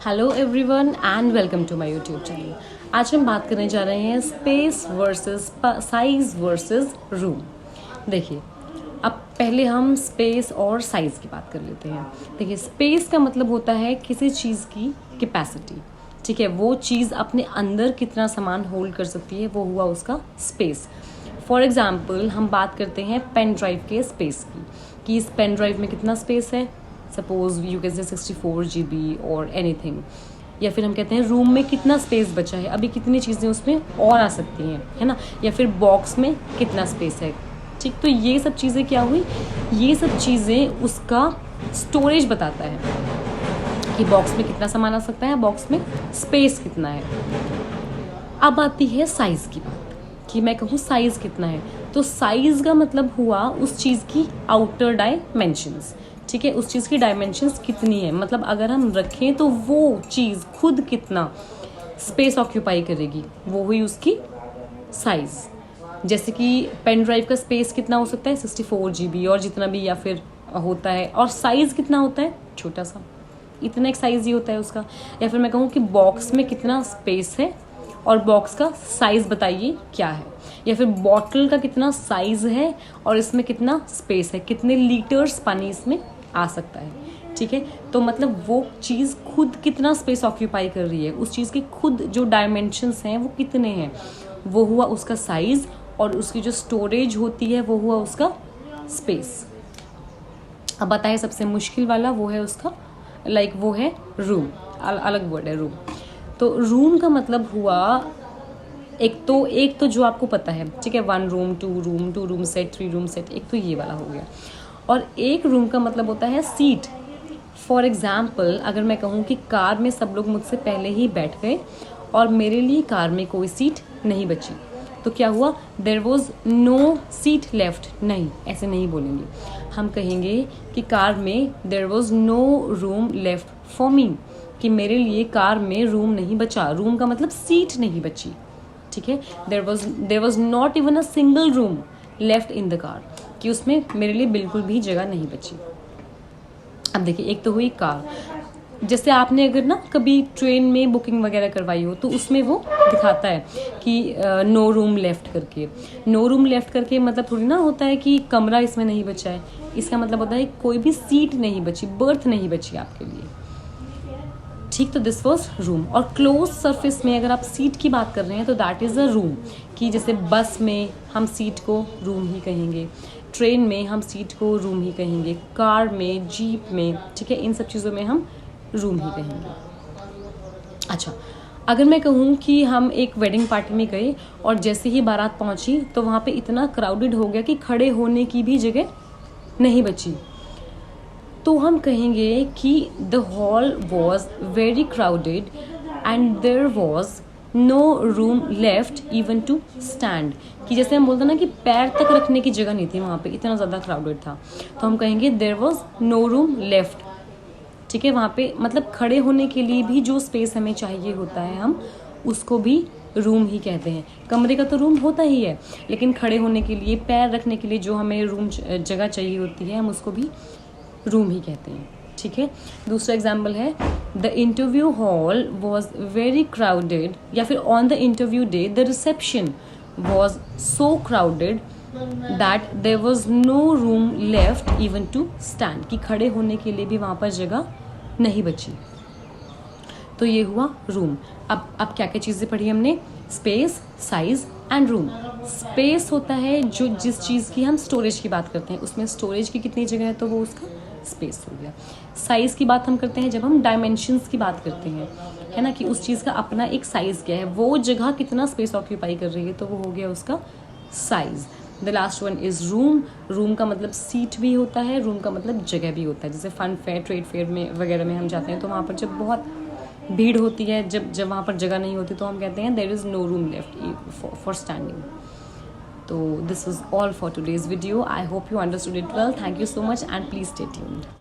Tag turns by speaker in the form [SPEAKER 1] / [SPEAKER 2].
[SPEAKER 1] Hello everyone and welcome to my YouTube channel. आज हम बात करने जा रहे हैं space versus size versus room. देखिए, अब पहले हम स्पेस और साइज़ की बात कर लेते हैं। देखिए, स्पेस का मतलब होता है किसी चीज़ की कैपेसिटी, ठीक है, वो चीज़ अपने अंदर कितना सामान होल्ड कर सकती है, वो हुआ उसका स्पेस। फॉर एग्जाम्पल हम बात करते हैं पेन ड्राइव के स्पेस की, कि इस पेन ड्राइव में कितना स्पेस है। Suppose you can say 64 GB और एनीथिंग। या फिर हम कहते हैं रूम में कितना स्पेस बचा है, अभी कितनी चीज़ें उसमें और आ सकती हैं, है ना। या फिर बॉक्स में कितना स्पेस है, ठीक। तो ये सब चीज़ें क्या हुई, ये सब चीज़ें उसका स्टोरेज बताता है कि बॉक्स में कितना सामान आ सकता है, बॉक्स में स्पेस कितना है। अब आती है साइज़ की बात, कि मैं कहूँ साइज़ कितना है। तो साइज़ का मतलब हुआ उस चीज़ की आउटर डायमेंशंस, ठीक है, उस चीज़ की डायमेंशंस कितनी है, मतलब अगर हम रखें तो वो चीज़ खुद कितना स्पेस ऑक्यूपाई करेगी, वो हुई उसकी साइज़। जैसे कि पेन ड्राइव का स्पेस कितना हो सकता है, 64 GB और जितना भी या फिर होता है, और साइज़ कितना होता है, छोटा सा, इतना एक साइज़ ही होता है उसका। या फिर मैं कहूँ कि बॉक्स में कितना स्पेस है और बॉक्स का साइज़ बताइए क्या है। या फिर बॉटल का कितना साइज़ है और इसमें कितना स्पेस है, कितने लीटर्स पानी इसमें आ सकता है, ठीक है। तो मतलब वो चीज़ खुद कितना स्पेस ऑक्यूपाई कर रही है, उस चीज़ के खुद जो डायमेंशंस हैं वो कितने हैं, वो हुआ उसका साइज़। और उसकी जो स्टोरेज होती है वो हुआ उसका स्पेस। अब बताए सबसे मुश्किल वाला, वो है उसका वो है रूम। अलग वर्ड है रूम। तो रूम का मतलब हुआ एक तो जो आपको पता है, ठीक है, 1 room 2 room set 3 room set, एक तो ये वाला हो गया। और एक रूम का मतलब होता है सीट। फॉर एग्जाम्पल अगर मैं कहूँ कि कार में सब लोग मुझसे पहले ही बैठ गए और मेरे लिए कार में कोई सीट नहीं बची, तो क्या हुआ, there was no seat left. नहीं, ऐसे नहीं बोलेंगे, हम कहेंगे कि कार में there was no room left for me, कि मेरे लिए कार में रूम नहीं बचा। रूम का मतलब सीट नहीं बची, ठीक है। There was not even a single room left in the car, कि उसमें मेरे लिए बिल्कुल भी जगह नहीं बची। अब देखिए, एक तो हुई कार। जैसे आपने अगर ना कभी ट्रेन में बुकिंग वगैरह करवाई हो तो उसमें वो दिखाता है कि नो रूम लेफ्ट करके। नो रूम लेफ्ट करके मतलब थोड़ी ना होता है कि कमरा इसमें नहीं बचा है, इसका मतलब होता है कोई भी सीट नहीं बची, बर्थ नहीं बची आपके लिए, ठीक। तो दिस वॉज रूम। और क्लोज सरफेस में अगर आप सीट की बात कर रहे हैं तो दैट इज़ अ रूम, कि जैसे बस में हम सीट को रूम ही कहेंगे, ट्रेन में हम सीट को रूम ही कहेंगे, कार में, जीप में, ठीक है, इन सब चीज़ों में हम रूम ही कहेंगे। अच्छा, अगर मैं कहूँ कि हम एक वेडिंग पार्टी में गए और जैसे ही बारात पहुँची तो वहाँ पे इतना क्राउडेड हो गया कि खड़े होने की भी जगह नहीं बची, तो हम कहेंगे कि the hall was very crowded and there was no room left even to stand, कि जैसे हम बोलते हैं ना कि पैर तक रखने की जगह नहीं थी वहाँ पे, इतना ज़्यादा क्राउडेड था। तो हम कहेंगे there was no room left, ठीक है। वहाँ पे मतलब खड़े होने के लिए भी जो स्पेस हमें चाहिए होता है, हम उसको भी रूम ही कहते हैं। कमरे का तो रूम होता ही है, लेकिन खड़े होने के लिए, पैर रखने के लिए जो हमें रूम जगह चाहिए होती है, हम उसको भी रूम ही कहते हैं, ठीक है। दूसरा एग्जाम्पल है, the interview hall was very crowded, या फिर on the interview day the reception was so crowded that there was no room left even to stand, कि खड़े होने के लिए भी वहाँ पर जगह नहीं बची। तो ये हुआ रूम। अब क्या क्या चीज़ें पढ़ी हमने, space, size and room. Space होता है जो जिस चीज़ की हम स्टोरेज की बात करते हैं, उसमें स्टोरेज की कितनी जगह है, तो वो उसका स्पेस हो गया। साइज़ की बात हम करते हैं जब हम डायमेंशंस की बात करते हैं, है ना, कि उस चीज़ का अपना एक साइज़ क्या है, वो जगह कितना स्पेस ऑक्यूपाई कर रही है, तो वो हो गया उसका size. The last one is room. Room का मतलब सीट भी होता है, रूम का मतलब जगह भी होता है। जैसे फन फेयर, ट्रेड फेयर में वगैरह में हम जाते हैं तो वहाँ पर जब बहुत भीड़ होती है, जब वहाँ पर जगह नहीं होती, तो हम कहते हैं there is no room left for standing. तो this was all for today's video. I hope you understood it well. Thank you so much and please stay tuned.